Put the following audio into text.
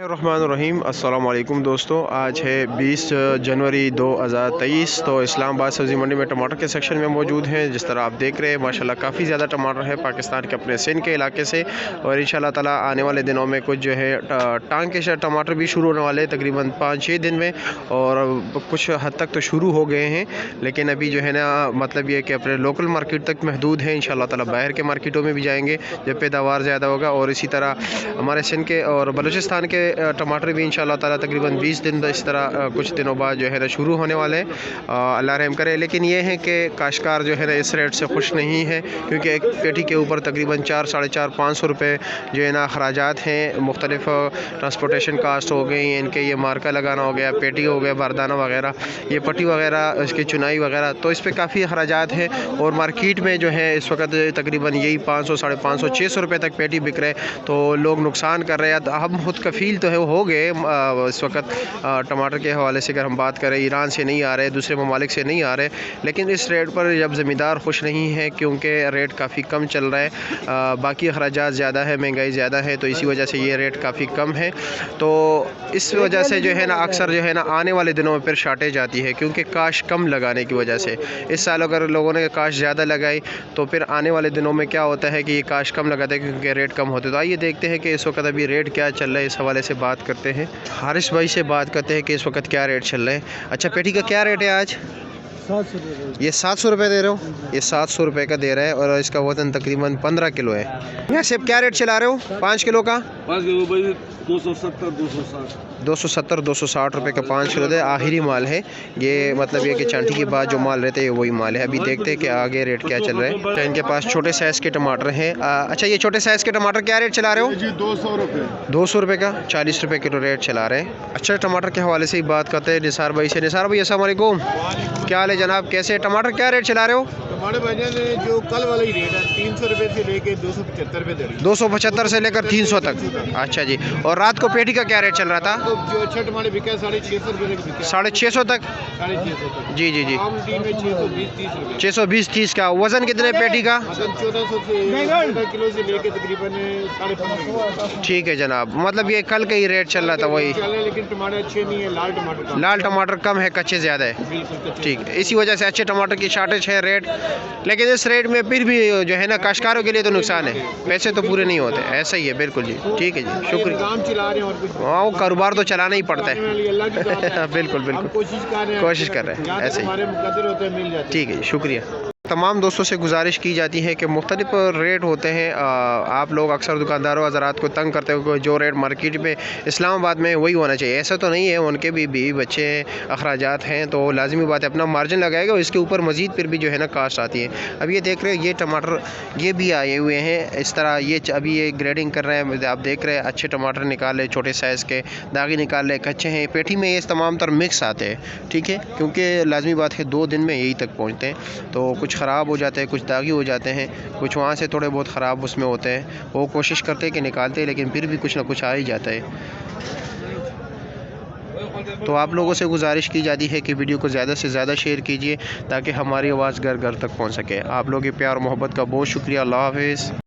रहमानुर्रहीम। अस्सलाम वालेकुम दोस्तों, आज है 20 जनवरी 2023। तो इस्लामाबाद सब्ज़ी मंडी में टमाटर के सेक्शन में मौजूद हैं। जिस तरह आप देख रहे हैं माशाल्लाह काफ़ी ज़्यादा टमाटर है पाकिस्तान के अपने सिंध के इलाके से, और इंशाल्लाह ताला आने वाले दिनों में कुछ जो है टांग के टमाटर भी शुरू होने वाले हैं तकरीबन 5-6 दिन में, और कुछ हद तक तो शुरू हो गए हैं, लेकिन अभी जो है ना मतलब ये कि अपने लोकल मार्केट तक महदूद है। इंशाल्लाह ताला बाहर के मार्केटों में भी जाएंगे जब पैदावार ज़्यादा होगा, और इसी तरह हमारे सिंध के और बलूचिस्तान के टमाटर भी इंशाल्लाह ताला तकरीबन 20 दिन इस तरह कुछ दिनों बाद जो है ना शुरू होने वाले हैं। अल्लाह रहम करे। लेकिन ये है कि काश्तकार जो है ना इस रेट से खुश नहीं है, क्योंकि एक पेटी के ऊपर तकरीबन 4, 450-500 रुपये जो है ना अखराजात हैं। मुख्तलिफ ट्रांसपोर्टेशन कास्ट हो गई, इनके ये मार्का लगाना हो गया, पेटी हो गया, बारदाना वगैरह, ये पट्टी वगैरह, इसकी चुनाई वगैरह, तो इस पर काफ़ी अखराजात हैं। और मार्केट में जो है इस वक्त तकरीबन यही 500, 550, 600 रुपये तक पेटी बिक रहे, तो लोग नुकसान कर रहे हैं। हम खुद कफ़ील तो है हो गए इस वक्त टमाटर के हवाले से। अगर हम बात करें, ईरान से नहीं आ रहे, दूसरे ममालिक से नहीं आ रहे, लेकिन इस रेट पर जब ज़मींदार खुश नहीं है क्योंकि रेट काफ़ी कम चल रहा है, बाकी अखराजात ज़्यादा है, महंगाई ज़्यादा है, तो इसी वजह से ये रेट काफ़ी कम है। तो इस वजह से जो है ना अक्सर जो है ना आने वाले दिनों में फिर शार्टेज आती है, क्योंकि काश कम लगाने की वजह से। इस साल अगर लोगों ने काश ज़्यादा लगाई तो फिर आने वाले दिनों में क्या होता है कि ये काश कम लगाते हैं क्योंकि रेट कम होते। तो आइए देखते हैं कि इस वक्त अभी रेट क्या चल रहा है, इस हवाले से बात करते हैं। हारिस भाई से बात करते हैं कि इस वक्त क्या रेट चल रहा है। अच्छा, पेटी का क्या रेट है आज? 700 रुपये। ये 700 रुपये दे रहे हो? ये 700 रुपये का दे रहा है, और इसका वजन तकरीबन 15 किलो है। यहाँ से क्या रेट चला रहे हो 5 किलो का? 5 किलो भाई 270, 260, 270, 260 रुपये का 5 किलो दे। आखिरी माल है ये, मतलब ये कि चांटी के बाद जो माल रहते हैं वही माल है। अभी देखते हैं कि आगे रेट क्या चल रहा है। तो इनके पास छोटे साइज़ के टमाटर हैं। अच्छा, ये छोटे साइज़ के टमाटर क्या रेट चला रहे हो? जी 200 रुपये। 200 रुपये का 40 रुपये किलो रेट चला रहे हैं। अच्छा, टमाटर के हवाले से ही बात करते हैं निसार भाई से। निसार भाई अस्सलाम वालेकुम, क्या हाल है जनाब, कैसे टमाटर क्या रेट चला रहे हो? हमारे भाईजान जो कल वाला ही रेट है 300 रुपये से लेके 275 रुपये दे रही है। 275 से लेकर 300 तक। अच्छा जी, और रात को पेटी का क्या रेट चल रहा था? तो जो अच्छा टमाटर बिका है 650 रुपये तक बिका है। 650 तक? 650 तक। जी जी जी, आम टी में 620-30 रुपये। 620-30 का। वज़न कितने पेटी का? मतलब 1400 से 14 किलो से लेके तकरीबन 15.5 किलो। ठीक है जनाब, मतलब ये कल का ही रेट चल रहा था वही। चल रहा है, लेकिन टमाटर अच्छे नहीं है, लाल टमाटर का। लाल टमाटर कम है, कच्चे ज़्यादा है। बिल्कुल कच्चे। ठीक है, इसी वजह से अच्छे टमाटर की शार्टेज है रेट। लेकिन इस रेट में फिर भी जो है ना काश्तकारों के लिए तो नुकसान है, पैसे तो पूरे नहीं होते। ऐसा ही है, बिल्कुल जी। ठीक है जी, शुक्रिया। काम चला रहे हैं और कुछ हाँ, वो कारोबार तो चलाना ही पड़ता है। अल्लाह की बात है। बिल्कुल हम बिल्कुल, कोशिश कर रहे हैं ऐसे ही। हमारे मुकद्दर होते हैं, मिल जाते हैं। ठीक है, शुक्रिया। तमाम दोस्तों से गुजारिश की जाती है कि मुख्तलिफ रेट होते हैं। आप लोग अक्सर दुकानदारों हज़रात को तंग करते हो, जो रेट मार्केट में इस्लामाबाद में वही होना चाहिए, ऐसा तो नहीं है। उनके भी बीवी बच्चे हैं, अखराजात हैं, तो लाजमी बात है अपना मार्जिन लगाएगा, और इसके ऊपर मज़ीद फिर भी जो है ना कास्ट आती है। अब ये देख रहे हैं, ये टमाटर ये भी आए हुए हैं इस तरह। ये अभी ये ग्रेडिंग कर रहे हैं, आप देख रहे हैं। अच्छे टमाटर निकाल रहे, छोटे साइज़ के, दागी निकाल रहे, कच्चे हैं। पेटी में ये तमाम तर मिक्स आते हैं, ठीक है, क्योंकि लाजमी बात है 2 दिन में यही तक पहुँचते हैं। तो कुछ ख़राब हो जाते हैं, कुछ दागी हो जाते हैं, कुछ वहाँ से थोड़े बहुत ख़राब उसमें होते हैं। वो कोशिश करते हैं कि निकालते हैं, लेकिन फिर भी कुछ ना कुछ आ ही जाता है। तो आप लोगों से गुजारिश की जाती है कि वीडियो को ज़्यादा से ज़्यादा शेयर कीजिए, ताकि हमारी आवाज़ घर घर तक पहुँच सके। आप लोगों के प्यार और मोहब्बत का बहुत शुक्रिया। अल्लाह हाफ़िज़।